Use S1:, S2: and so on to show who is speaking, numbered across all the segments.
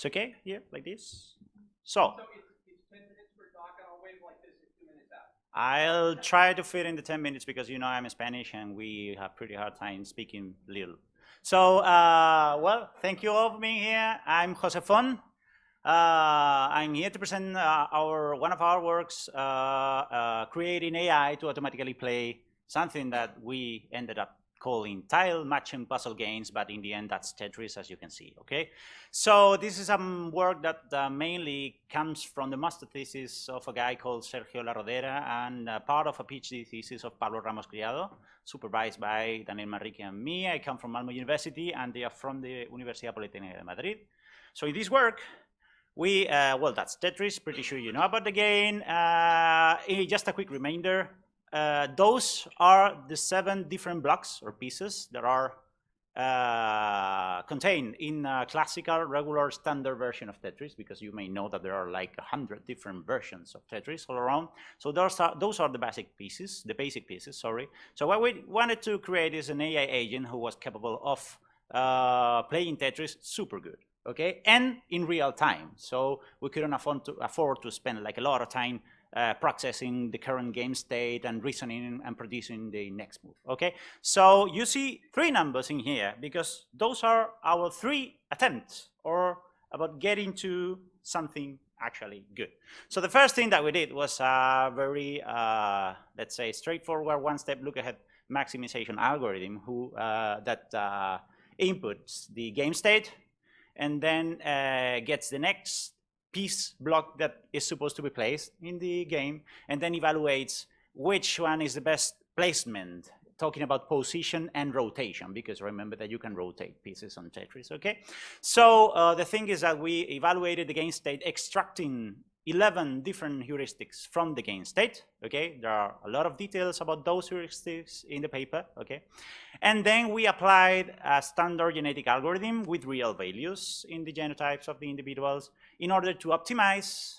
S1: It's okay here, like this? So
S2: it's 10 minutes per talk, and I'll wave like this in 2 minutes out.
S1: I'll try to fit in the 10 minutes because you know I'm Spanish and we have pretty hard time speaking little. So, well, thank you all for being here. I'm Jose Fon. I'm here to present one of our works, creating AI to automatically play something that we ended up calling tile matching puzzle games, but in the end that's Tetris, as you can see, okay? So this is some work that mainly comes from the master thesis of a guy called Sergio La Rodera and part of a PhD thesis of Pablo Ramos Criado, supervised by Daniel Manrique and me. I come from Malmo University and they are from the Universidad Politécnica de Madrid. So in this work, we, well, that's Tetris, pretty sure you know about the game. Just a quick reminder, those are the 7 different blocks or pieces that are contained in a classical, regular, standard version of Tetris, because you may know that there are like 100 different versions of Tetris all around. So those are the basic pieces, sorry. So what we wanted to create is an AI agent who was capable of playing Tetris super good. Okay, and in real time. So we couldn't afford to spend like a lot of time processing the current game state and reasoning and producing the next move. Okay, so you see 3 numbers in here because those are our 3 attempts or about getting to something actually good. So the first thing that we did was a very, let's say, straightforward one-step look-ahead maximization algorithm that inputs the game state and then gets the next piece block that is supposed to be placed in the game, and then evaluates which one is the best placement, talking about position and rotation, because remember that you can rotate pieces on Tetris, okay? So the thing is that we evaluated the game state extracting 11 different heuristics from the game state, okay? There are a lot of details about those heuristics in the paper, okay? And then we applied a standard genetic algorithm with real values in the genotypes of the individuals in order to optimize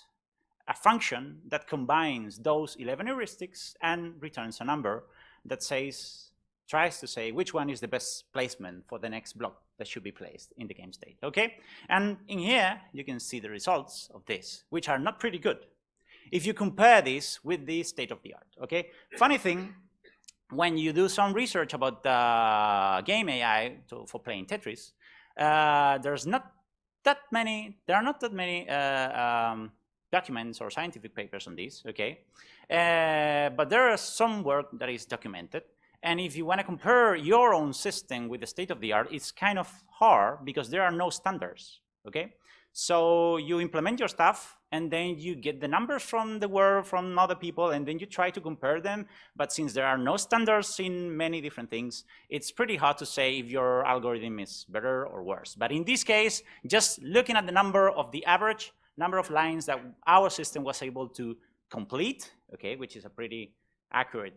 S1: a function that combines those 11 heuristics and returns a number that tries to say which one is the best placement for the next block that should be placed in the game state, okay? And in here, you can see the results of this, which are not pretty good. If you compare this with the state of the art, okay? Funny thing, when you do some research about game AI for playing Tetris, there are not that many documents or scientific papers on this, okay? But there is some work that is documented. And if you want to compare your own system with the state of the art, it's kind of hard because there are no standards, okay? So you implement your stuff and then you get the numbers from the world, from other people, and then you try to compare them. But since there are no standards in many different things, it's pretty hard to say if your algorithm is better or worse. But in this case, just looking at the average number of lines that our system was able to complete, okay, which is a pretty accurate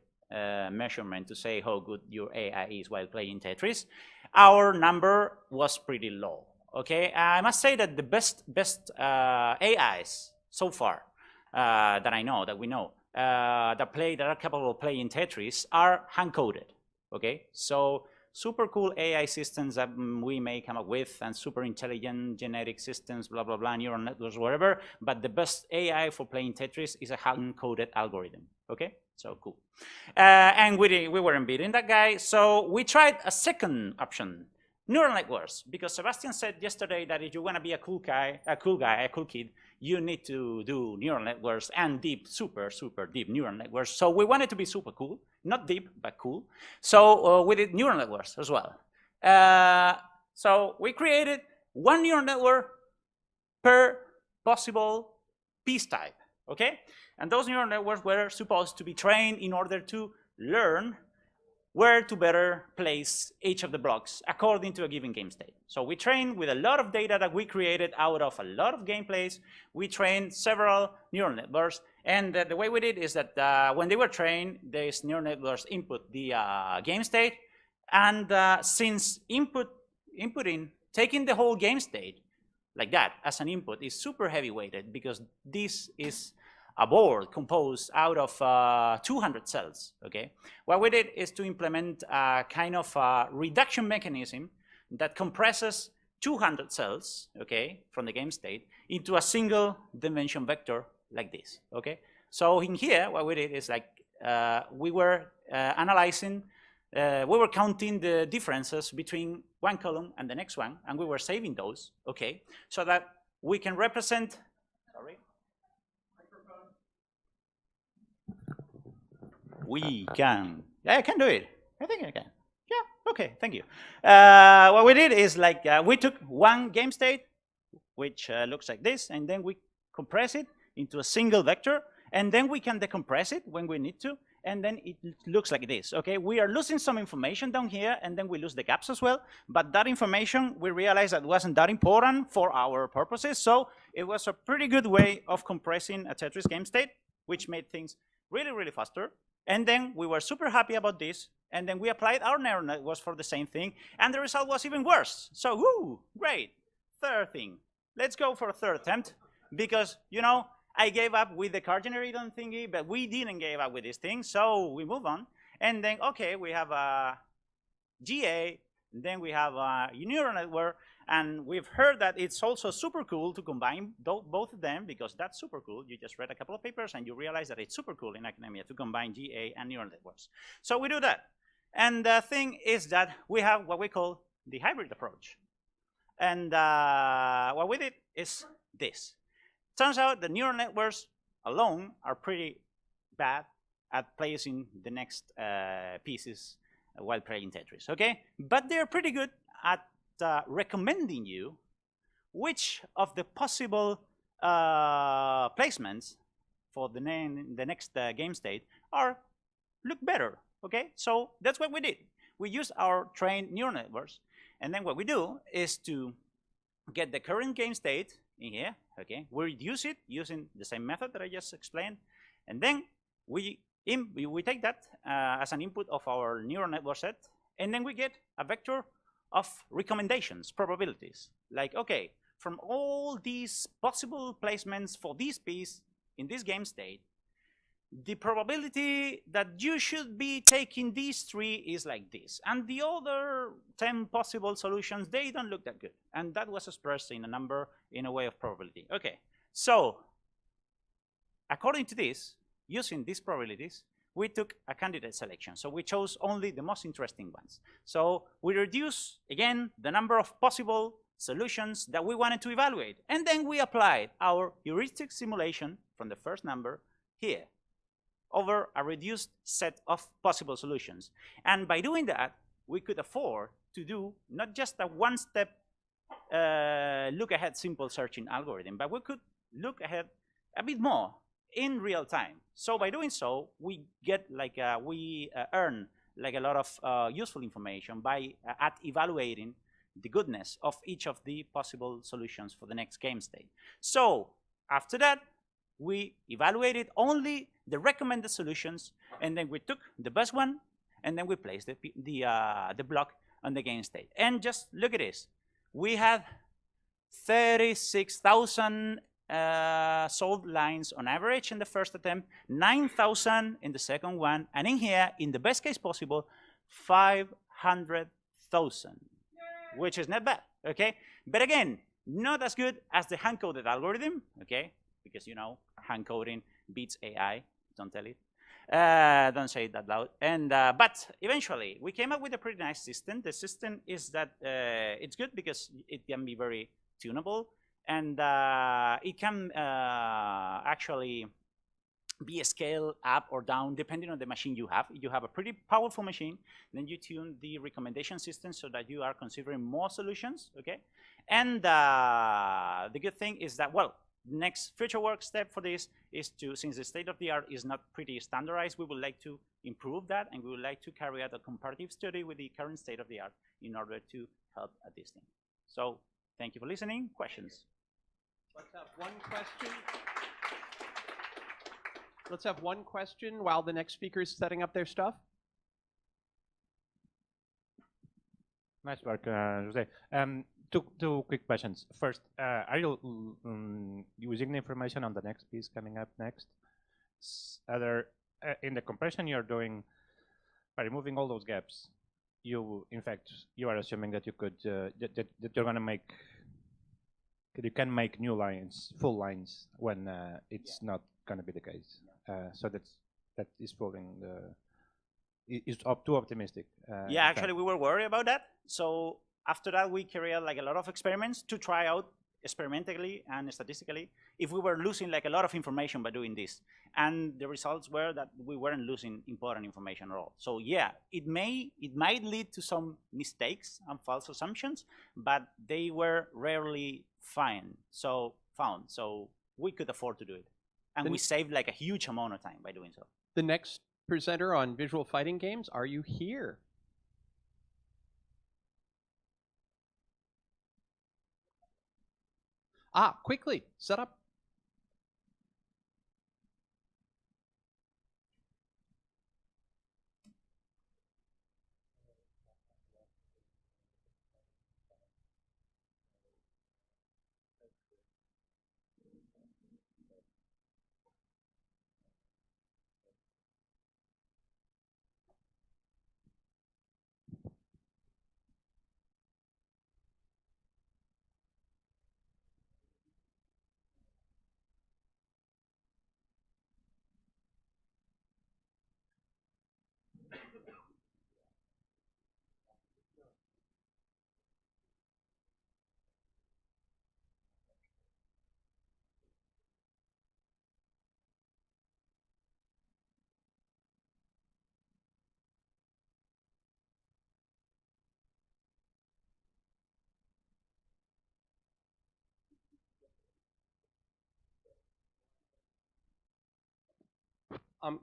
S1: measurement to say how good your AI is while playing Tetris, our number was pretty low. Okay, I must say that the best AIs so far that I know, that we know, that are capable of playing Tetris are hand-coded. Okay, so super cool AI systems that we may come up with and super intelligent genetic systems, blah, blah, blah, neural networks, whatever. But the best AI for playing Tetris is a hand-coded algorithm. Okay, so cool. And we weren't beating that guy. So we tried a second option, neural networks, because Sebastian said yesterday that if you want to be a cool kid, you need to do neural networks and deep, super deep neural networks. So we wanted to be super cool, not deep, but cool. So we did neural networks as well. So we created 1 neural network per possible piece type, okay? And those neural networks were supposed to be trained in order to learn where to better place each of the blocks according to a given game state. So we trained with a lot of data that we created out of a lot of gameplays. We trained several neural networks, and the way we did is that when they were trained, these neural networks input the game state, and since taking the whole game state like that as an input is super heavy weighted, because this is a board composed out of 200 cells, okay? What we did is to implement a kind of reduction mechanism that compresses 200 cells, okay, from the game state into a single dimension vector like this, okay? So in here, what we did is like we were analyzing, we were counting the differences between one column and the next one, and we were saving those, okay, so that we can represent, sorry? We can, yeah, I can do it. I think I can. Yeah, okay, thank you. What we did is like we took one game state, which looks like this, and then we compress it into a single vector, and then we can decompress it when we need to, and then it looks like this, okay? We are losing some information down here, and then we lose the gaps as well, but that information, we realized that wasn't that important for our purposes, so it was a pretty good way of compressing a Tetris game state, which made things really, really faster. And then we were super happy about this, and then we applied our neural networks for the same thing, and the result was even worse. So, woo, great. Third thing. Let's go for a third attempt, because, you know, I gave up with the card generator thingy, but we didn't give up with this thing, so we move on. And then, okay, we have a GA, and then we have a neural network, and we've heard that it's also super cool to combine both of them, because that's super cool. You just read a couple of papers, and you realize that it's super cool in academia to combine GA and neural networks. So we do that. And the thing is that we have what we call the hybrid approach. And what we did is this. Turns out the neural networks alone are pretty bad at placing the next pieces while playing Tetris, okay? But they're pretty good at recommending you which of the possible placements for the next game state look better, okay? So that's what we did. We used our trained neural networks, and then what we do is to get the current game state in here, okay? We reduce it using the same method that I just explained, and then we take that as an input of our neural network set, and then we get a vector of recommendations, probabilities. Like, okay, from all these possible placements for this piece in this game state, the probability that you should be taking these 3 is like this. And the other 10 possible solutions, they don't look that good. And that was expressed in a number in a way of probability. Okay, so according to this, using these probabilities, we took a candidate selection. So we chose only the most interesting ones. So we reduced, again, the number of possible solutions that we wanted to evaluate. And then we applied our heuristic simulation from the first number here over a reduced set of possible solutions. And by doing that, we could afford to do not just a one-step look-ahead simple searching algorithm, but we could look ahead a bit more in real time. So by doing so, we get like we earn like a lot of useful information by at evaluating the goodness of each of the possible solutions for the next game state. So after that, we evaluated only the recommended solutions, and then we took the best one, and then we placed the block on the game state. And just look at this. We had 36,000 solved lines on average in the first attempt, 9,000 in the second one, and in here, in the best case possible, 500,000, which is not bad, okay? But again, not as good as the hand-coded algorithm, okay? Because, you know, hand-coding beats AI, don't tell it. Don't say it that loud. And but eventually, we came up with a pretty nice system. The system is that it's good because it can be very tunable, and it can actually be scaled up or down depending on the machine you have. If you have a pretty powerful machine, then you tune the recommendation system so that you are considering more solutions, okay? And the good thing is that, well, next future work step for this is to, since the state of the art is not pretty standardized, we would like to improve that, and we would like to carry out a comparative study with the current state of the art in order to help at this thing. So thank you for listening. Questions?
S2: Let's have one question. Let's have one question while the next speaker is setting up their stuff.
S3: Nice work, Jose. Two quick questions. First, are you using the information on the next piece coming up next? In the compression you're doing, by removing all those gaps, in fact, you are assuming that you could that you're going to make you can make new lines, full lines, when it's not going to be the case. So that is falling is too optimistic.
S1: Yeah, actually, we were worried about that. So after that, we carried out like a lot of experiments to try out experimentally and statistically if we were losing like a lot of information by doing this. And the results were that we weren't losing important information at all. So yeah, it might lead to some mistakes and false assumptions, but they were rarely found. So we could afford to do it. And we saved like a huge amount of time by doing so.
S4: The next presenter on visual fighting games, are you here? Quickly, set up.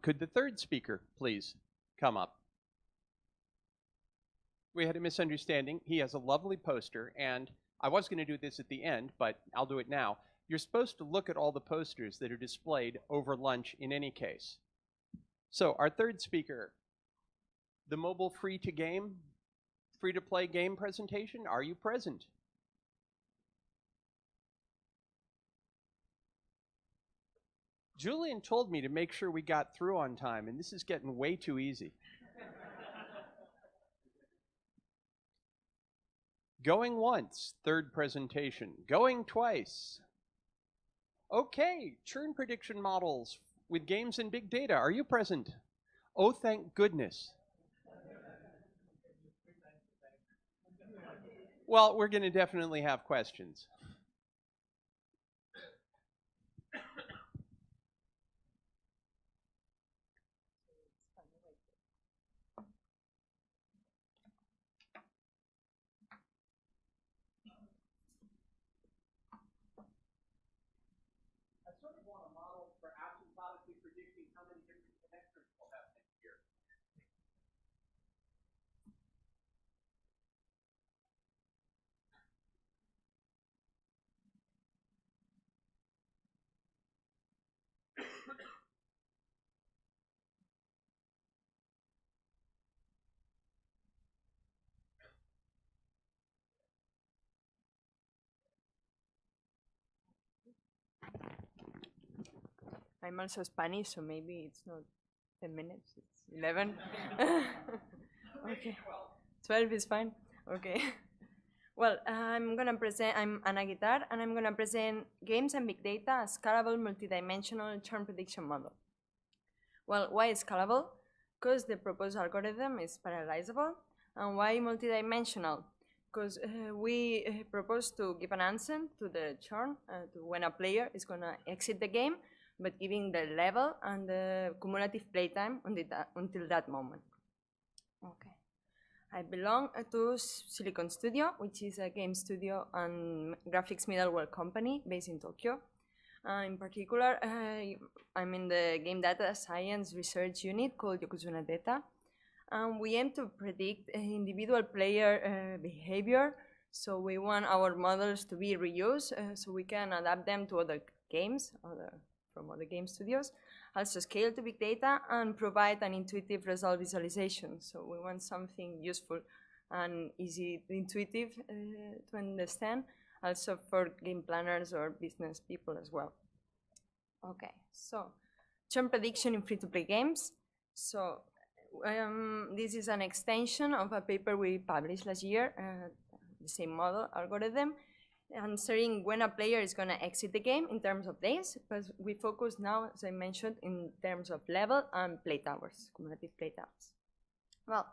S4: Could the third speaker please come up? We had a misunderstanding. He has a lovely poster, and I was going to do this at the end, but I'll do it now. You're supposed to look at all the posters that are displayed over lunch in any case. So our third speaker, the mobile free-to-play game presentation, are you present? Julian told me to make sure we got through on time, and this is getting way too easy. Going once, third presentation. Going twice. Okay, churn prediction models with games and big data. Are you present? Oh, thank goodness. Well, we're going to definitely have questions.
S2: I sort of want a model for asymptotically predicting how many different connectors we'll have next year.
S5: I'm also Spanish, so maybe it's not 10 minutes, it's 11. Okay, 12 is fine. Okay. Well, I'm Ana Guitar, and I'm gonna present games and big data, a scalable multidimensional churn prediction model. Well, why scalable? Because the proposed algorithm is parallelizable. And why multidimensional? Because we propose to give an answer to the churn, to when a player is gonna exit the game, but giving the level and the cumulative playtime until that moment. Okay. I belong to Silicon Studio, which is a game studio and graphics middleware company based in Tokyo. In particular, I'm in the game data science research unit called Yokozuna Data. We aim to predict individual player behavior. So we want our models to be reused so we can adapt them to other games, from other game studios, also scale to big data and provide an intuitive result visualization. So we want something useful and easy, intuitive to understand, also for game planners or business people as well. Okay, so churn prediction in free-to-play games. So this is an extension of a paper we published last year, the same model algorithm, answering when a player is going to exit the game in terms of days, but we focus now, as I mentioned, in terms of level and play towers, cumulative play towers. Well,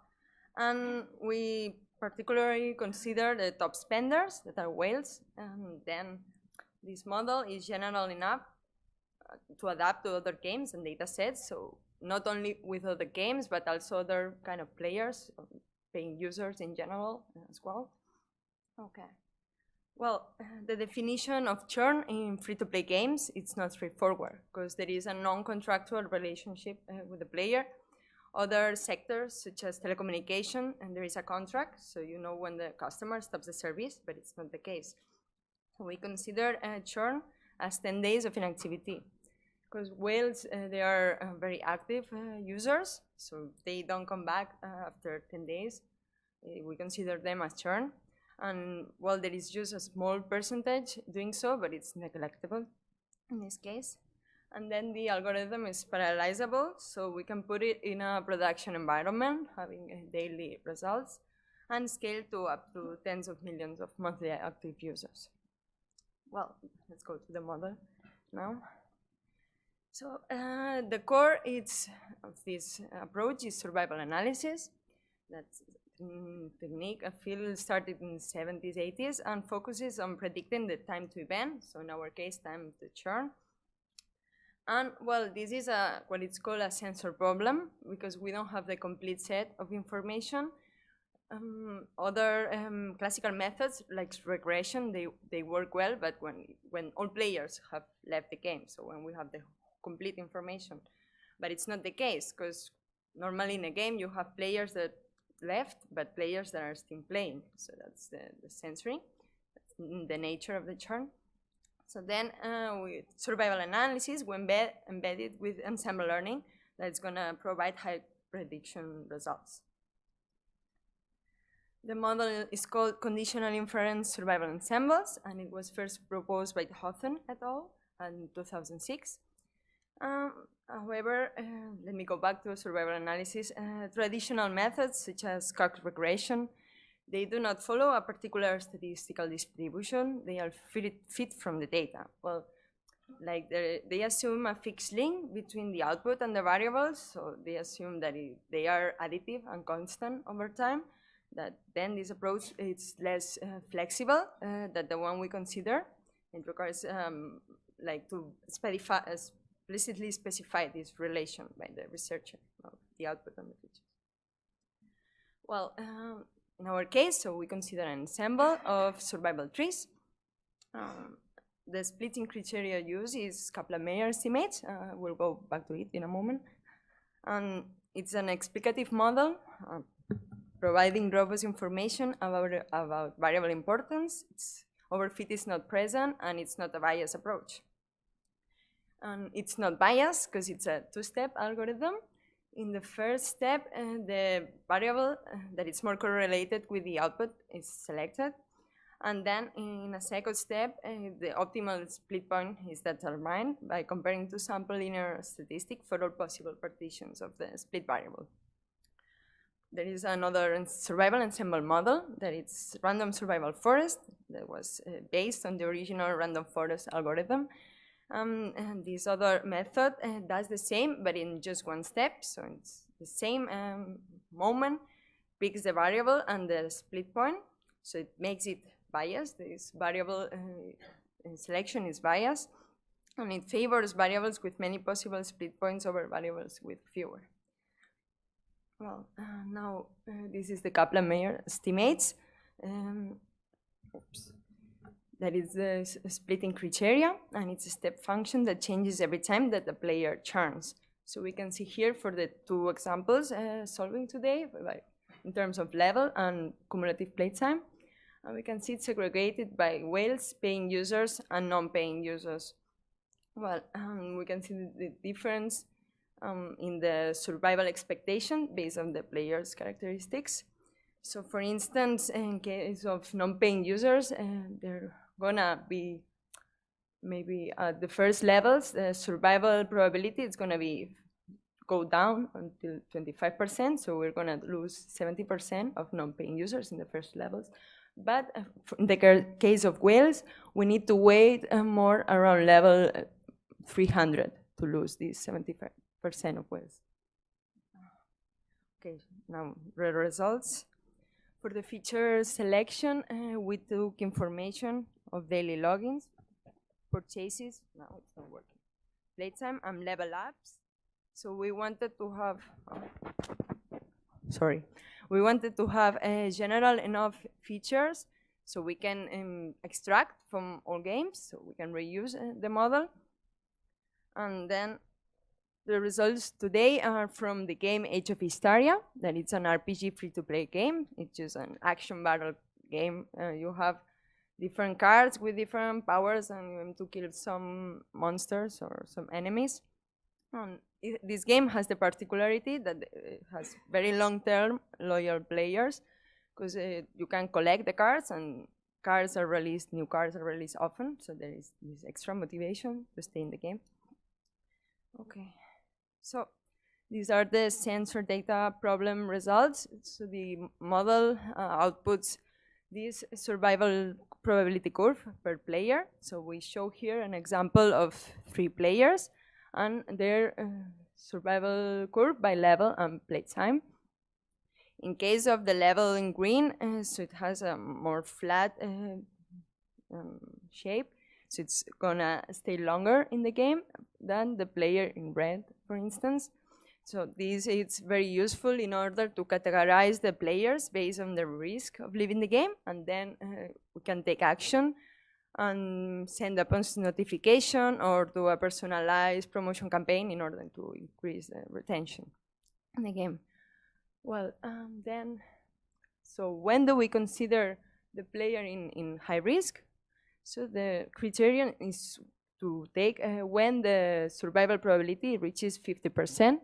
S5: and we particularly consider the top spenders, that are whales, and then this model is general enough to adapt to other games and data sets, so not only with other games, but also other kind of players, paying users in general as well. Okay. Well, the definition of churn in free-to-play games, it's not straightforward, because there is a non-contractual relationship with the player. Other sectors, such as telecommunication, and there is a contract, so you know when the customer stops the service, but it's not the case. So we consider churn as 10 days of inactivity, because whales, they are very active users, so they don't come back after 10 days. We consider them as churn. And well, there is just a small percentage doing so, but it's neglectable in this case. And then the algorithm is parallelizable, so we can put it in a production environment, having daily results, and scale to up to tens of millions of monthly active users. Well, let's go to the model now. So the core of this approach is survival analysis. That's technique a field started in the 70s, 80s, and focuses on predicting the time to event, so in our case, time to churn. And well, this is what it's called a sensor problem, because we don't have the complete set of information. Other classical methods, like regression, they work well, but when all players have left the game, so when we have the complete information. But it's not the case, because normally in a game you have players that left, but players that are still playing. So that's the censoring, that's the nature of the churn. So then with survival analysis, we embed it with ensemble learning that's going to provide high prediction results. The model is called Conditional Inference Survival Ensembles, and it was first proposed by Houghton et al. In 2006. However, let me go back to survival analysis. Traditional methods, such as Cox regression, they do not follow a particular statistical distribution. They are fit from the data. Well, like they assume a fixed link between the output and the variables, so they assume that they are additive and constant over time. That then this approach is less flexible than the one we consider. It requires like to explicitly specify this relation by the researcher of the output and the features. Well, in our case, so we consider an ensemble of survival trees. The splitting criteria used is Kaplan-Meier estimates. We'll go back to it in a moment. And it's an explicative model, providing robust information about variable importance. Overfit is not present, and it's not a biased approach. And it's not biased because it's a two-step algorithm. In the first step, the variable that is more correlated with the output is selected. And then in a second step, the optimal split point is determined by comparing two sample linear statistics for all possible partitions of the split variable. There is another survival ensemble model that it's random survival forest that was based on the original random forest algorithm. And this other method does the same, but in just one step. So it's the same moment, picks the variable and the split point. So it makes it biased. This variable selection is biased. And it favors variables with many possible split points over variables with fewer. Well, now this is the Kaplan-Meier estimates. That is the splitting criteria, and it's a step function that changes every time that the player churns. So we can see here for the two examples solving today, like in terms of level and cumulative playtime. And we can see it's segregated by whales, paying users, and non-paying users. Well, we can see the difference in the survival expectation based on the player's characteristics. So for instance, in case of non-paying users, they're gonna be maybe at the first levels, the survival probability is gonna be go down until 25%, so we're gonna lose 70% of non-paying users in the first levels. But in the case of whales, we need to wait more around level 300 to lose these 75% of whales. Okay, now the results. For the feature selection, we took information of daily logins, purchases, no, it's not working, playtime, and level ups. So we wanted to have, we wanted to have general enough features so we can extract from all games, so we can reuse the model. And then the results today are from the game Age of Hysteria, that it's an RPG free-to-play game. It's just an action battle game. You have different cards with different powers, and you have to kill some monsters or some enemies. This game has the particularity that it has very long-term loyal players, because you can collect the cards, and cards are released, new cards are released often, so there is this extra motivation to stay in the game. Okay, so these are the sensor data problem results. So the model outputs this survival probability curve per player. So we show here an example of 3 players and their survival curve by level and playtime. In case of the level in green, so it has a more flat shape, so it's gonna stay longer in the game than the player in red, for instance. So this is very useful in order to categorize the players based on the risk of leaving the game, and then we can take action and send a post notification or do a personalized promotion campaign in order to increase the retention in the game. Well, so when do we consider the player in high risk? So the criterion is to take when the survival probability reaches 50%,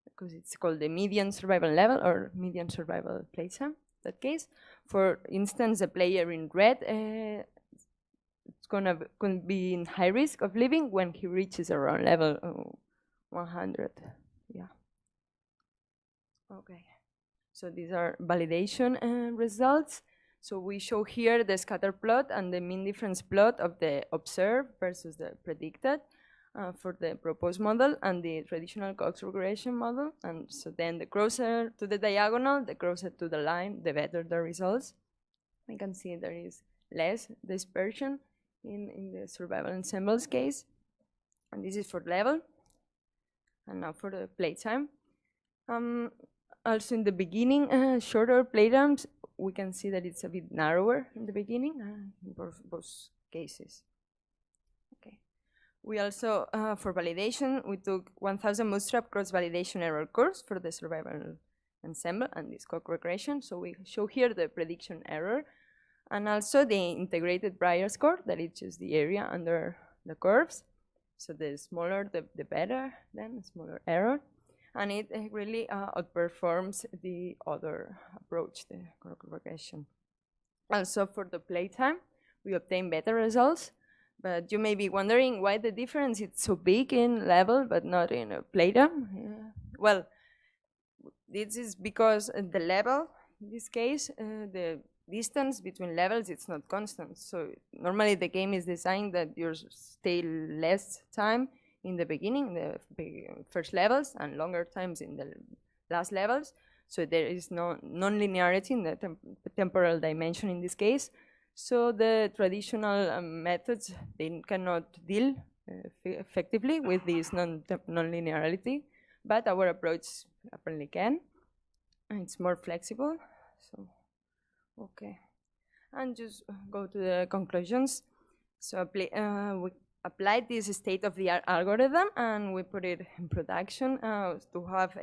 S5: because it's called the median survival level or median survival playtime. In that case, for instance, the player in red, it's gonna be in high risk of leaving when he reaches around level 100. Yeah. Okay. So these are validation results. So we show here the scatter plot and the mean difference plot of the observed versus the predicted for the proposed model and the traditional Cox regression model. And so then the closer to the diagonal, the closer to the line, the better the results. We can see there is less dispersion in the survival ensembles case. And this is for level. And now for the playtime. Also in the beginning, shorter playtimes, we can see that it's a bit narrower in the beginning in both cases. Okay. We also, for validation, we took 1000 bootstrap cross-validation error curves for the survival ensemble and this Cox regression. So we show here the prediction error and also the integrated prior score, that is just the area under the curves. So the smaller, the better, then smaller error. And it really outperforms the other approach, the Cox regression. Also for the playtime, we obtain better results, but you may be wondering why the difference is so big in level but not in playtime. Well, this is because the level, in this case, the distance between levels, it's not constant. So normally the game is designed that you stay less time in the beginning, the first levels, and longer times in the last levels. So there is no non-linearity in the temporal dimension in this case. So the traditional methods, they cannot deal effectively with this non-linearity, but our approach apparently can, and it's more flexible. So, okay. And just go to the conclusions. So we applied this state-of-the-art algorithm and we put it in production to have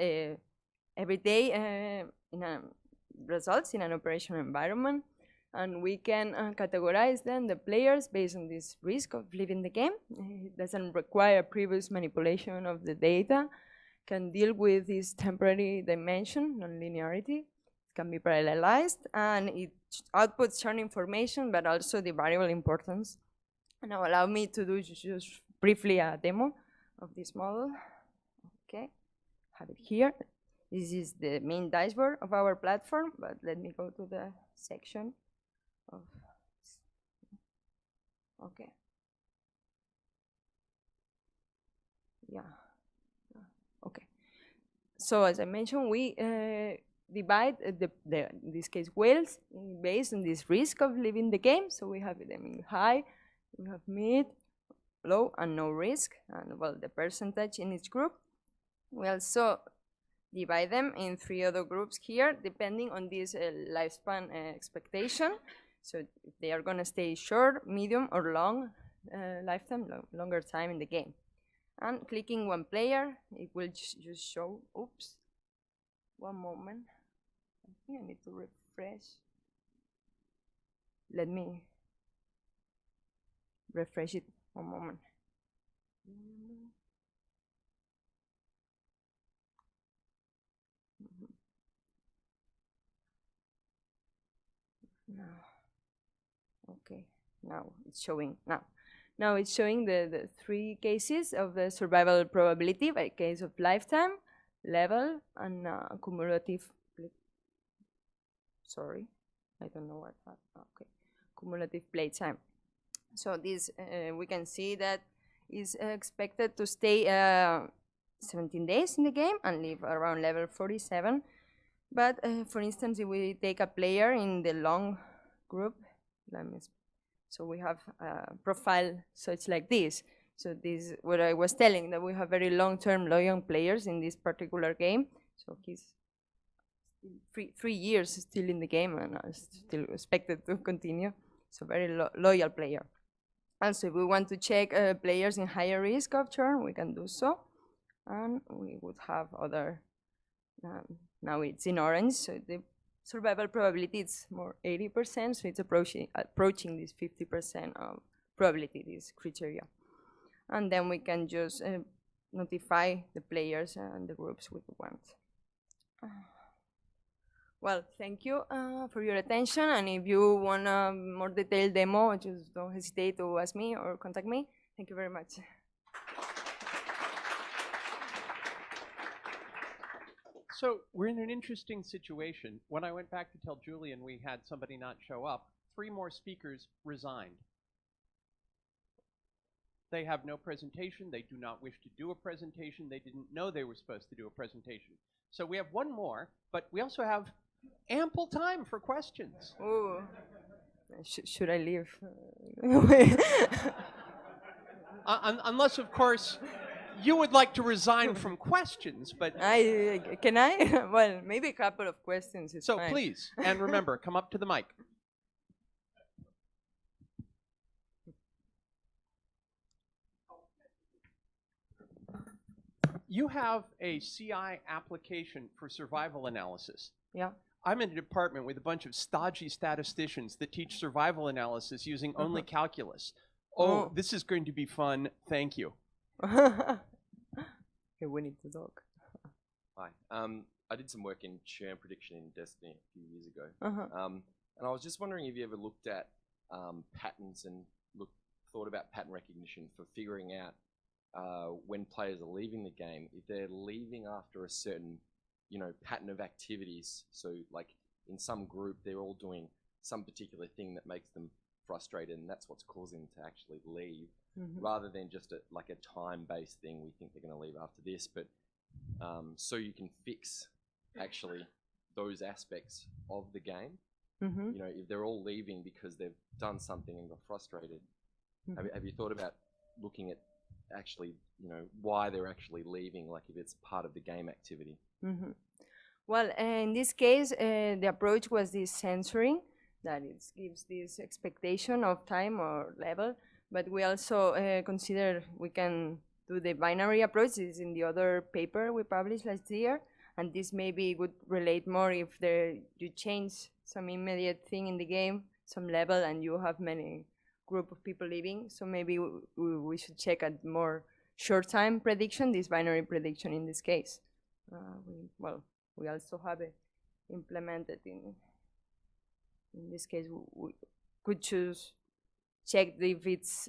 S5: every day results in an operational environment. And we can categorize then the players based on this risk of leaving the game. It doesn't require previous manipulation of the data, can deal with this temporary dimension, non-linearity. It can be parallelized, and it outputs certain information, but also the variable importance. And now allow me to do just briefly a demo of this model. Okay. have it here. This is the main dashboard of our platform, but let me go to the section of, okay. Yeah, okay. So as I mentioned, we divide in this case, whales based on this risk of leaving the game. So we have them in high, we have mid, low, and no risk, and well, the percentage in each group. We also divide them in 3 other groups here, depending on this lifespan expectation. So if they are gonna stay short, medium, or long lifetime, longer time in the game. And clicking one player, it will just show, oops, one moment. I think I need to refresh. Let me refresh it, one moment. Now, okay, now it's showing, Now it's showing the 3 cases of the survival probability by case of lifetime, level, and cumulative. Sorry, I don't know what happened. Okay, cumulative play time. So this we can see that is expected to stay 17 days in the game and live around level 47. But for instance, if we take a player in the long group, so we have a profile such like this. So this is what I was telling, that we have very long-term loyal players in this particular game. So he's 3 years still in the game and still expected to continue. So very loyal player. Also, if we want to check players in higher risk of churn, we can do so. And we would have other, now it's in orange, so the survival probability is more 80%, so it's approaching this 50% of probability, this criteria. And then we can just notify the players and the groups we want. Well, thank you for your attention, and if you want a more detailed demo, just don't hesitate to ask me or contact me. Thank you very much.
S4: So we're in an interesting situation. When I went back to tell Julian we had somebody not show up, 3 more speakers resigned. They have no presentation. They do not wish to do a presentation. They didn't know they were supposed to do a presentation. So we have 1 more, but we also have ample time for questions.
S5: Ooh. Should I leave?
S4: Unless, of course, you would like to resign from questions, but...
S5: Can I? Well, maybe a couple of questions is
S4: so
S5: fine.
S4: please, and remember, come up to the mic. You have a CI application for survival analysis.
S5: Yeah.
S4: I'm in a department with a bunch of stodgy statisticians that teach survival analysis using only calculus. Oh, this is going to be fun. Thank you.
S5: Okay, we need to talk.
S6: Hi. I did some work in churn prediction in Destiny a few years ago. And I was just wondering if you ever looked at patterns and thought about pattern recognition for figuring out when players are leaving the game, if they're leaving after a certain, pattern of activities. So like in some group, they're all doing some particular thing that makes them frustrated, and that's what's causing them to actually leave, rather than just a time-based thing. We think they're going to leave after this, but so you can fix actually those aspects of the game. If they're all leaving because they've done something and got frustrated, have you thought about looking at actually, why they're actually leaving, like if it's part of the game activity?
S5: Well, in this case, the approach was this censoring, that it gives this expectation of time or level, but we also consider we can do the binary approach. This is in the other paper we published last year, and this maybe would relate more if you change some immediate thing in the game, some level, and you have many group of people leaving. So maybe we should check at more short time prediction, this binary prediction in this case. We also have it implemented in this case. We could choose check if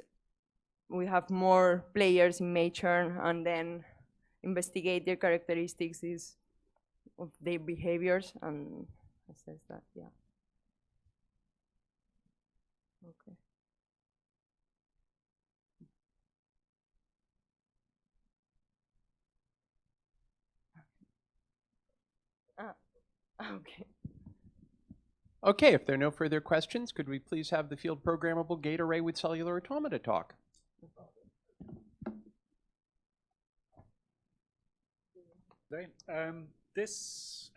S5: we have more players in May churn, and then investigate their characteristics is of their behaviors and assess that. Yeah. Okay. Okay.
S4: Okay, if there are no further questions, could we please have the field programmable gate array with cellular automata talk?
S7: This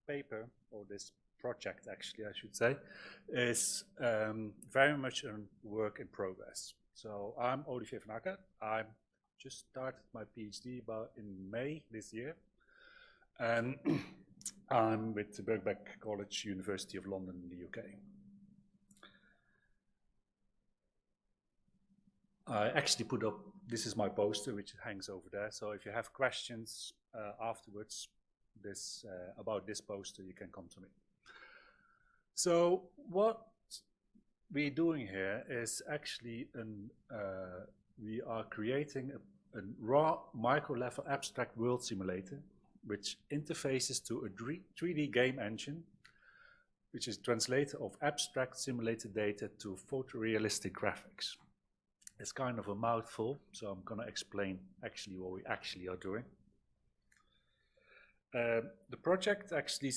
S7: paper, or this project actually I should say, is very much a work in progress. So I'm Olivier van Akker. I just started my PhD about in May this year. And I'm with the Birkbeck College, University of London in the UK. I actually put up, this is my poster which hangs over there, so if you have questions afterwards about this poster, you can come to me. So what we're doing here is actually we are creating a raw micro-level abstract world simulator which interfaces to a 3D game engine, which is translator of abstract simulated data to photorealistic graphics. It's kind of a mouthful, so I'm going to explain actually what we actually are doing. The project actually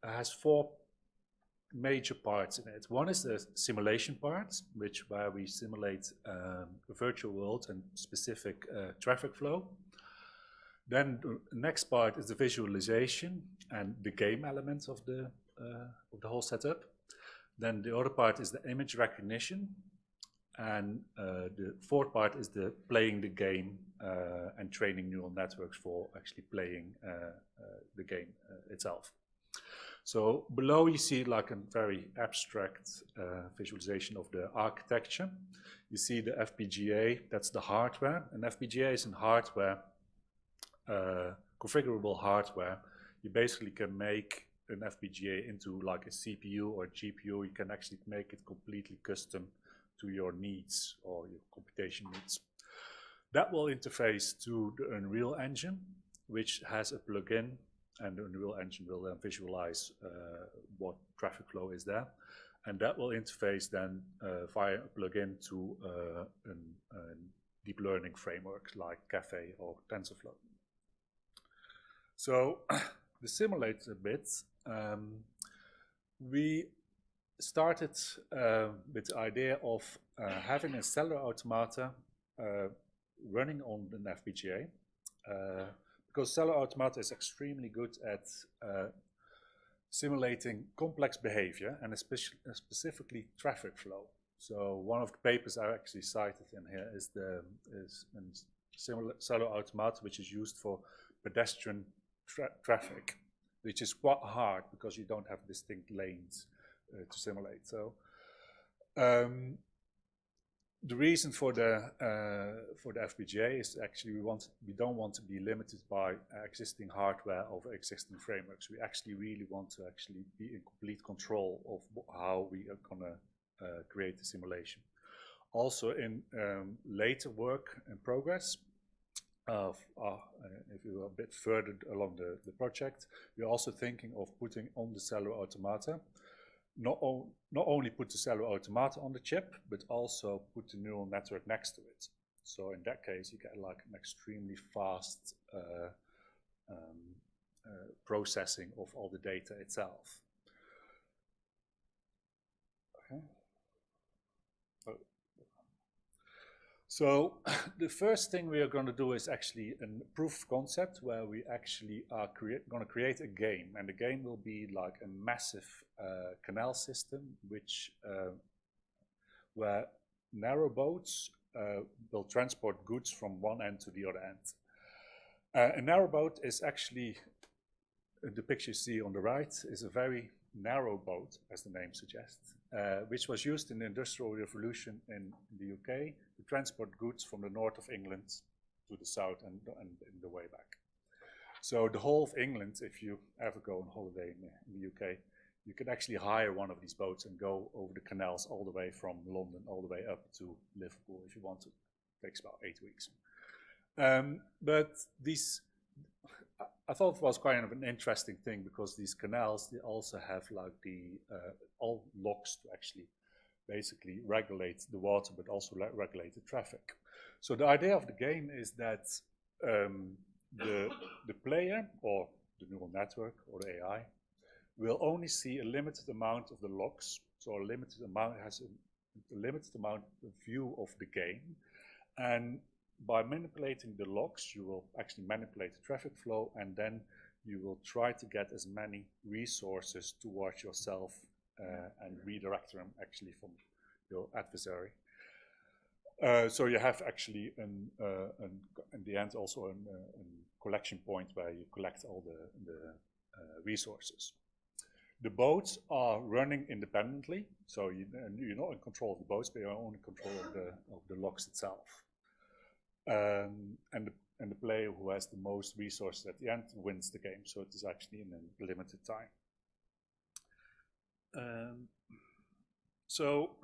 S7: has 4 major parts in it. One is the simulation part, where we simulate a virtual world and specific traffic flow. Then the next part is the visualization and the game elements of the whole setup. Then the other part is the image recognition, and the 4th part is the playing the game and training neural networks for actually playing the game itself. So below you see like a very abstract visualization of the architecture. You see the FPGA, that's the hardware. And FPGA is in hardware, configurable hardware. You basically can make an FPGA into like a CPU or a GPU. You can actually make it completely custom to your needs or your computation needs. That will interface to the Unreal Engine, which has a plugin, and the Unreal Engine will then visualize what traffic flow is there. And that will interface then via a plugin to a deep learning framework like Caffe or TensorFlow. So the simulator bits, we started with the idea of having a cellular automata running on an FPGA, because cellular automata is extremely good at simulating complex behavior and specifically traffic flow. So one of the papers I actually cited in here is cellular automata, which is used for pedestrian traffic, which is quite hard because you don't have distinct lanes to simulate. So the reason for the FPGA is actually we don't want to be limited by existing hardware over existing frameworks. We actually really want to actually be in complete control of how we are going to create the simulation. Also in later work in progress, if you are a bit further along the project, we're also thinking of putting on the cellular automata, not only put the cellular automata on the chip, but also put the neural network next to it. So in that case, you get like an extremely fast processing of all the data itself. Okay. So the first thing we are going to do is actually a proof of concept where we actually are going to create a game, and the game will be like a massive canal system, where narrow boats will transport goods from one end to the other end. A narrow boat is actually, the picture you see on the right, is a very narrow boat, as the name suggests, which was used in the Industrial Revolution in the UK to transport goods from the north of England to the south and the way back. So the whole of England, if you ever go on holiday in the UK, you can actually hire one of these boats and go over the canals all the way from London all the way up to Liverpool if you want to. takes about 8 weeks. But these, I thought it was kind of an interesting thing because these canals, they also have like the all locks to actually basically regulate the water, but also regulate the traffic. So the idea of the game is that the player or the neural network or the AI will only see a limited amount of the logs. So a limited amount has a limited amount of view of the game, and by manipulating the logs, you will actually manipulate the traffic flow, and then you will try to get as many resources towards yourself and redirect them actually from your adversary. So you have actually, in the end, also a collection point where you collect all the resources. The boats are running independently, so you're not in control of the boats, but you're only in control of the logs itself. And the player who has the most resources at the end wins the game. So it is actually in a limited time. So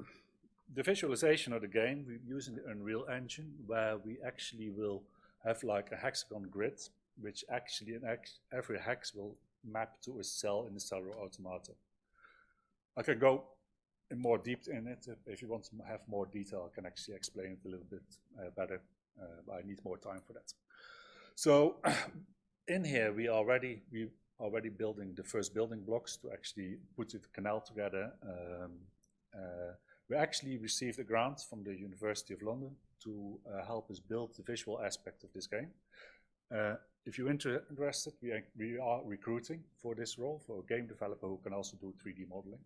S7: the visualization of the game, we're using the Unreal Engine, where we actually will have like a hexagon grid, which actually every hex will map to a cell in the cellular automata. I can go in more deep in it. If you want to have more detail, I can actually explain it a little bit better. But I need more time for that. So in here, we already building the first building blocks to actually put the canal together. We actually received a grant from the University of London to help us build the visual aspect of this game. If you're interested, we are recruiting for this role for a game developer who can also do 3D modeling.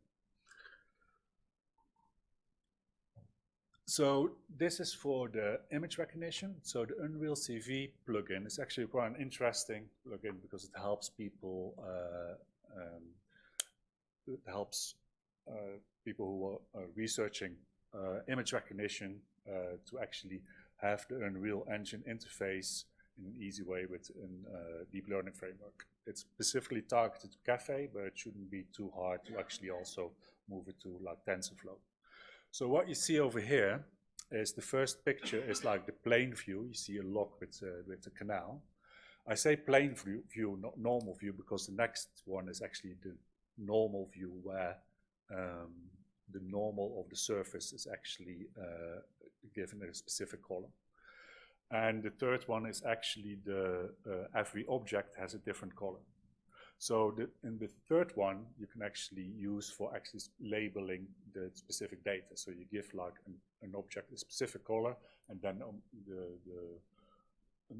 S7: So this is for the image recognition. So the Unreal CV plugin is actually quite an interesting plugin because it helps people. It helps people who are researching image recognition to actually have the Unreal Engine interface in an easy way with a deep learning framework. It's specifically targeted to Caffe, but it shouldn't be too hard to actually also move it to like TensorFlow. So what you see over here is the first picture is like the plane view. You see a log with the canal. I say plane view, not normal view, because the next one is actually the normal view where the normal of the surface is actually given a specific color. And the third one is actually every object has a different color. So in the third one, you can actually use for actually labeling the specific data. So you give like an object a specific color, and then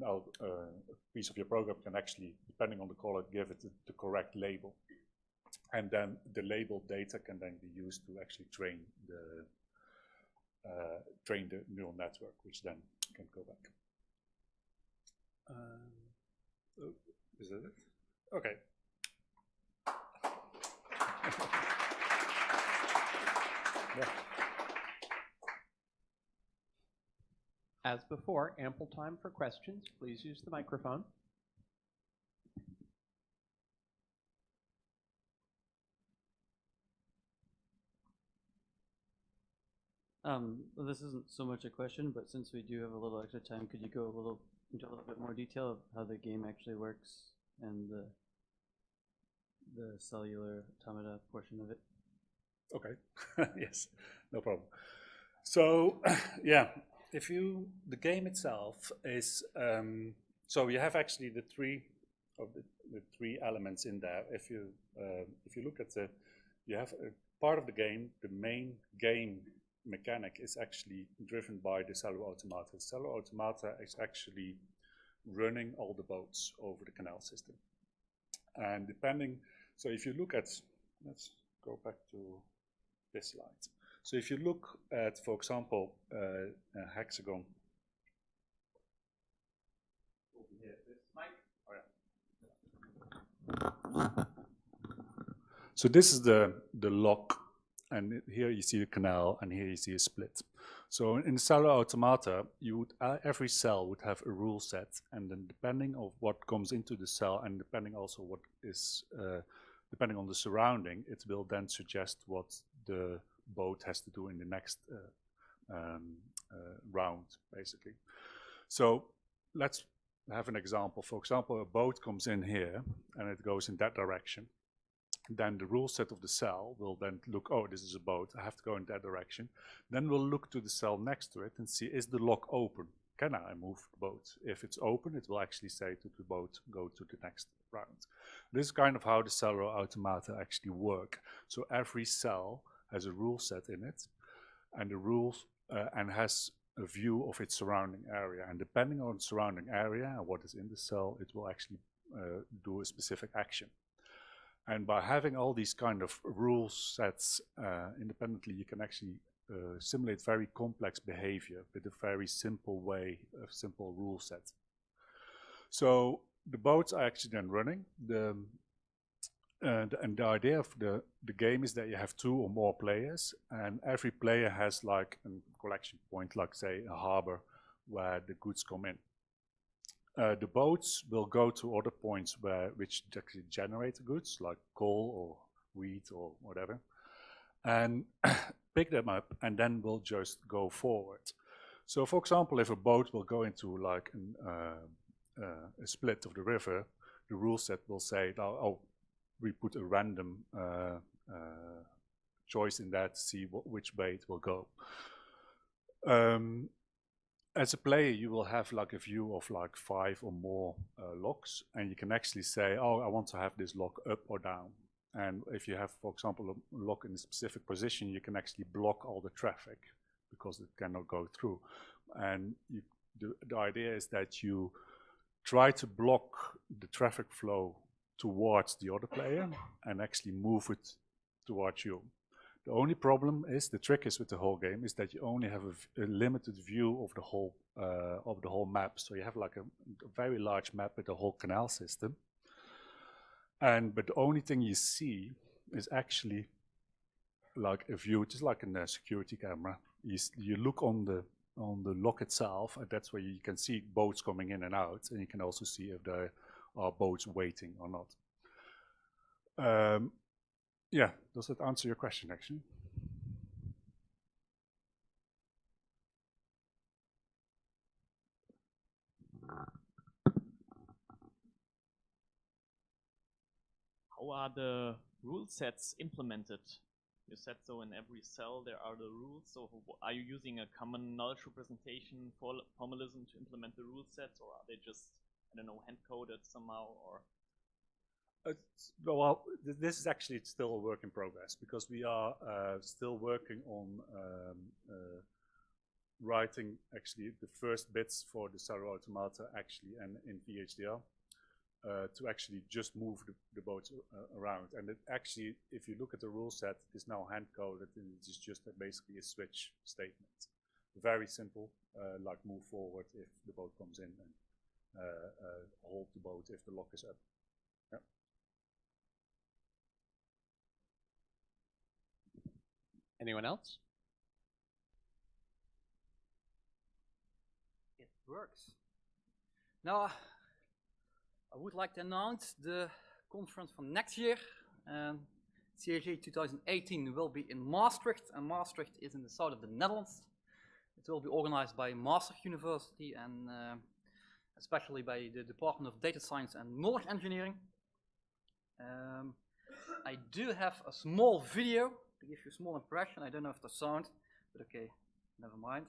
S7: a piece of your program can actually, depending on the color, give it the correct label. And then the labeled data can then be used to actually train the neural network, which then can go back. Is that it? Okay. Yeah.
S4: As before, ample time for questions. Please use the microphone.
S8: Well, this isn't so much a question, but since we do have a little extra time, could you go into a little bit more detail of how the game actually works and the cellular automata portion of it?
S7: Okay. Yes, no problem. So yeah, the game itself is so you have actually the three elements in there. If you look at you have a part of the game. The main game mechanic is actually driven by the cellular automata. The cellular automata is actually running all the boats over the canal system. And so if you look at, let's go back to this slide. So if you look at, for example, a hexagon. So this is the lock, and here you see the canal, and here you see a split. So in the cellular automata, every cell would have a rule set, and then depending on what comes into the cell, and depending also what is depending on the surrounding, it will then suggest what the boat has to do in the next round, basically. So let's have an example. For example, a boat comes in here and it goes in that direction. Then the rule set of the cell will then look, oh, this is a boat, I have to go in that direction. Then we'll look to the cell next to it and see, is the lock open? Can I move the boat? If it's open, it will actually say to the boat, go to the next round. This is kind of how the cell row automata actually work. So every cell has a rule set in it, and the rules and has a view of its surrounding area. And depending on the surrounding area and what is in the cell, it will actually do a specific action. And by having all these kind of rule sets independently, you can actually simulate very complex behavior with a very simple way, a simple rule set. So the boats are actually then running. And the idea of the game is that you have 2 or more players, and every player has like a collection point, like say a harbor where the goods come in. The boats will go to other points which actually generate the goods, like coal or wheat or whatever, and pick them up, and then we'll just go forward. So for example, if a boat will go into like a split of the river, the rule set will say, oh, we put a random choice in that to see which way it will go. As a player, you will have like a view of like 5 or more locks, and you can actually say, oh, I want to have this lock up or down. And if you have, for example, a lock in a specific position, you can actually block all the traffic because it cannot go through. And the idea is that you try to block the traffic flow towards the other player and actually move it towards you. The only problem is, the trick is with the whole game, is that you only have a limited view of the whole map. So you have like a very large map with the whole canal system. But the only thing you see is actually like a view, just like in a security camera. You look on the lock itself, and that's where you can see boats coming in and out, and you can also see if there are boats waiting or not. Yeah, does that answer your question, actually?
S9: How are the rule sets implemented? You said so in every cell there are the rules. So are you using a common knowledge representation formalism to implement the rule sets, or are they just, I don't know, hand-coded somehow? Or
S7: well, this is actually still a work in progress, because we are still working on writing actually the first bits for the cell row automata actually and in VHDL to actually just move the boats around. And it actually, if you look at the rule set, it's now hand coded, and it is just basically a switch statement. Very simple, like move forward if the boat comes in, and hold the boat if the lock is up. Yep.
S4: Anyone else?
S10: It works. Now, I would like to announce the conference for next year. CIG 2018 will be in Maastricht, and Maastricht is in the south of the Netherlands. It will be organized by Maastricht University and especially by the Department of Data Science and Knowledge Engineering. I do have a small video to give you a small impression. I don't know if the sound, but okay, never mind.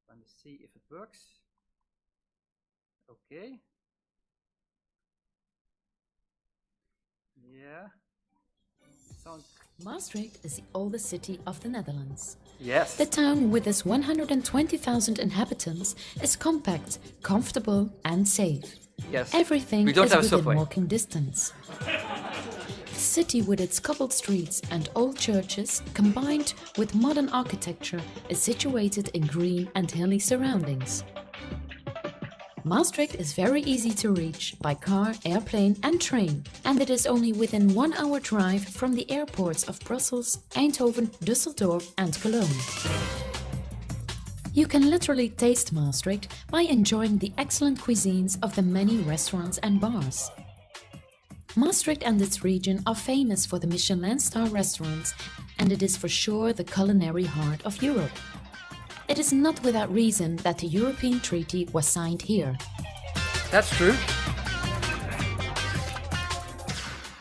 S10: Let me see if it works. Okay. Yeah. Sound.
S11: Maastricht is the oldest city of the Netherlands.
S10: Yes.
S11: The town, with its 120,000 inhabitants, is compact, comfortable and safe.
S10: Yes.
S11: Everything
S10: We don't
S11: is
S10: have a
S11: within
S10: subway.
S11: walking distance. The city, with its cobbled streets and old churches, combined with modern architecture, is situated in green and hilly surroundings. Maastricht is very easy to reach by car, airplane and train, and it is only within 1 hour drive from the airports of Brussels, Eindhoven, Düsseldorf and Cologne. You can literally taste Maastricht by enjoying the excellent cuisines of the many restaurants and bars. Maastricht and its region are famous for the Michelin star restaurants, and it is for sure the culinary heart of Europe. It is not without reason that the European Treaty was signed here.
S10: That's true.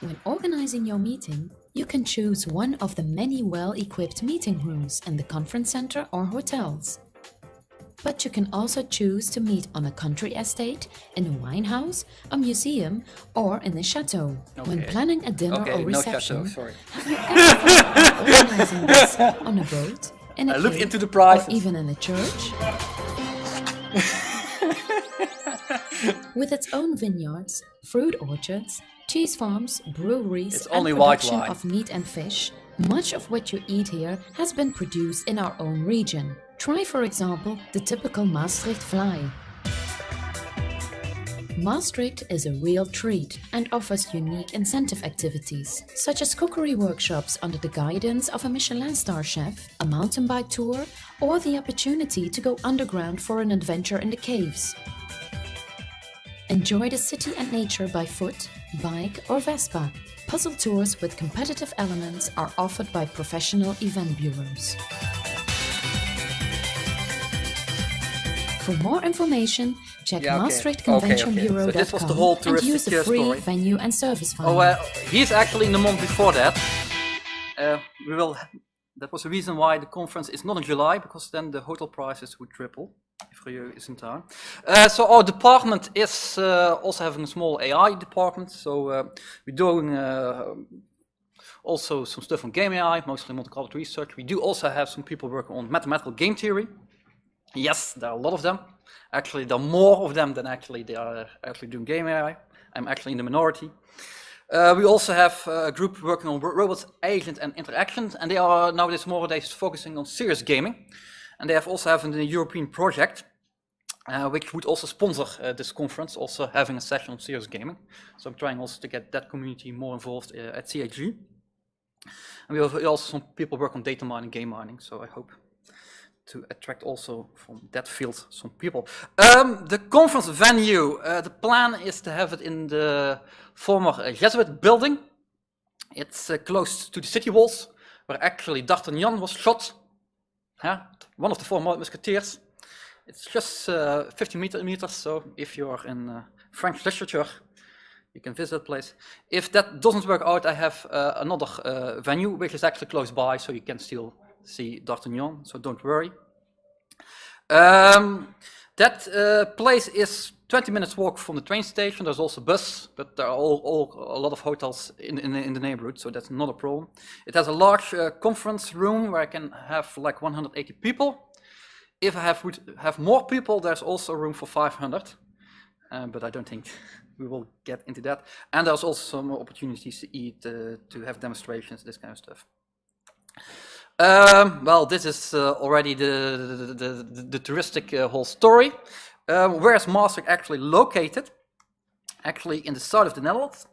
S11: When organizing your meeting, you can choose one of the many well-equipped meeting rooms in the conference center or hotels. But you can also choose to meet on a country estate, in a wine house, a museum, or in a chateau. When planning a dinner or reception,
S10: no chateau, sorry.
S11: have you ever thought about organizing this on a boat, in a
S10: Look
S11: cave,
S10: into the prices.
S11: or even in a church? With its own vineyards, fruit orchards, cheese farms, breweries,
S10: It's
S11: and
S10: only white
S11: production
S10: wine.
S11: of meat and fish, much of what you eat here has been produced in our own region. Try, for example, the typical Maastricht fly. Maastricht is a real treat and offers unique incentive activities, such as cookery workshops under the guidance of a Michelin star chef, a mountain bike tour, or the opportunity to go underground for an adventure in the caves. Enjoy the city and nature by foot, bike, or Vespa. Puzzle tours with competitive elements are offered by professional event bureaus. For more information, check maastrichtconventionbureau.com
S10: So this was the whole
S11: and use the
S10: touristic
S11: free
S10: story.
S11: venue and service finder.
S10: Oh, he's actually in the month before that. That was the reason why the conference is not in July, because then the hotel prices would triple if Rio is in town. So our department is also having a small AI department. So we're doing also some stuff on game AI, mostly multi-colored research. We do also have some people working on mathematical game theory. Yes, there are a lot of them. Actually, there are more of them than actually they are actually doing game AI. I'm actually in the minority. We also have a group working on robots, agents, and interactions, and they are nowadays more or less focusing on serious gaming. And they have also having a European project, which would also sponsor this conference, also having a session on serious gaming. So I'm trying also to get that community more involved at CIG. And we have also some people work on data mining, game mining, so I hope to attract also from that field some people. The conference venue, the plan is to have it in the former Jesuit building. It's close to the city walls, where actually D'Artagnan was shot. One of the four musketeers. It's just 50 meters, so if you're in French literature, you can visit the place. If that doesn't work out, I have another venue, which is actually close by, so you can still see D'Artagnan, so don't worry. That place is 20 minutes walk from the train station. There's also a bus, but there are a lot of hotels in the neighborhood, so that's not a problem. It has a large conference room where I can have like 180 people. If I would have more people, there's also room for 500, but I don't think we will get into that. And there's also some opportunities to eat, to have demonstrations, this kind of stuff. Well, this is already the touristic whole story. Where is Maastricht actually located? Actually in the south of the Netherlands.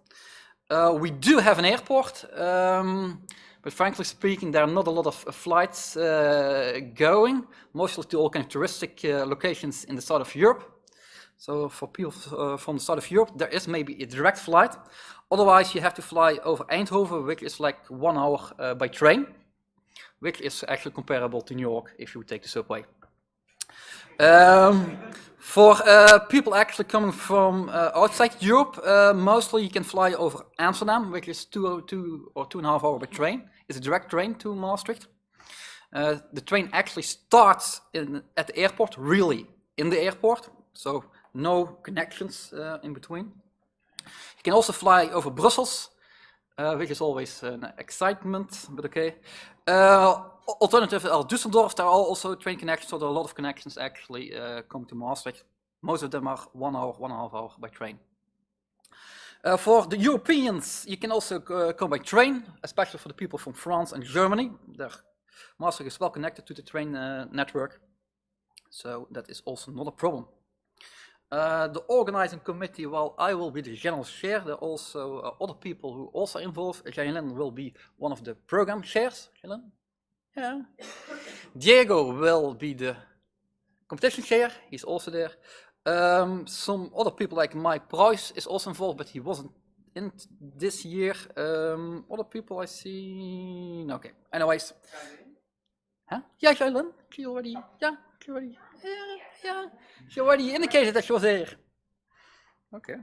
S10: We do have an airport, but frankly speaking, there are not a lot of flights going, mostly to all kind of touristic locations in the south of Europe. So for people from the south of Europe, there is maybe a direct flight. Otherwise, you have to fly over Eindhoven, which is like 1 hour by train, which is actually comparable to New York if you would take the subway. For people actually coming from outside Europe, mostly you can fly over Amsterdam, which is 2 or 2.5 hours by train. It's a direct train to Maastricht. The train actually starts at the airport, really in the airport, so no connections in between. You can also fly over Brussels, which is always an excitement, but okay. Alternative, Düsseldorf, there are also train connections, so there are a lot of connections actually come to Maastricht. Most of them are 1 hour, 1.5 hours by train. For the Europeans, you can also come by train, especially for the people from France and Germany. Maastricht is well connected to the train network, so that is also not a problem. The organizing committee, well, I will be the general chair. There are also other people who also involved. Jalen will be one of the program chairs. Jalen? Yeah. Diego will be the competition chair. He's also there. Some other people like Mike Price is also involved, but he wasn't in this year. Other people I see. Okay. Anyways. Huh? Yeah, Jalen, she already, yeah, she already, yeah, she already indicated that she was there. Okay.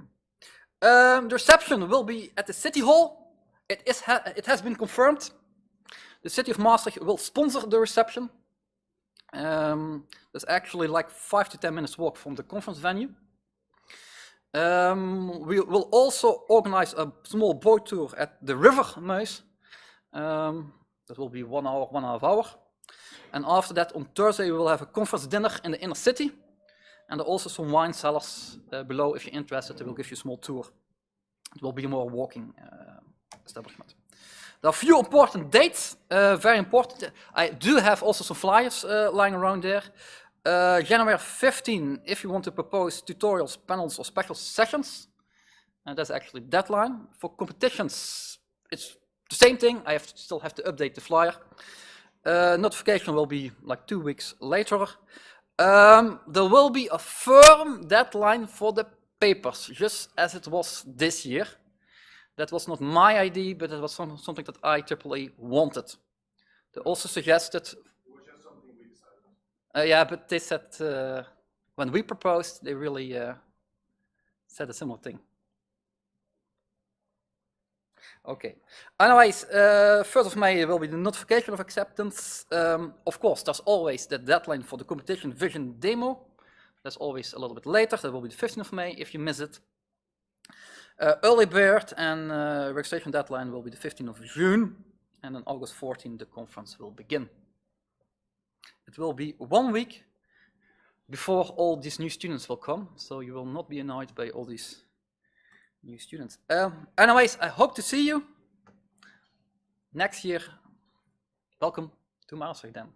S10: The reception will be at the City Hall. It has been confirmed. The City of Maastricht will sponsor the reception. There's actually like 5 to 10 minutes walk from the conference venue. We will also organize a small boat tour at the River Meuse. That will be 1 hour, 1.5 hours. And after that, on Thursday, we will have a conference dinner in the inner city. And there are also some wine cellars below. If you're interested, they will give you a small tour. It will be a more walking establishment. There are a few important dates, very important. I do have also some flyers lying around there. January 15, if you want to propose tutorials, panels, or special sessions. And that's actually the deadline. For competitions, it's the same thing. I still have to update the flyer. Notification will be like 2 weeks later. There will be a firm deadline for the papers, just as it was this year. That was not my idea, but it was something that IEEE wanted. They also suggested. It was just something we decided. Yeah, but they said when we proposed, they really said a similar thing. Okay. Anyways, 1st of May will be the notification of acceptance. Of course, there's always the deadline for the competition vision demo. That's always a little bit later. That will be the 15th of May if you miss it. Early bird and registration deadline will be the 15th of June. And on August 14, the conference will begin. It will be 1 week before all these new students will come. So you will not be annoyed by all these new students. Anyways, I hope to see you next year. Welcome to Maastricht then.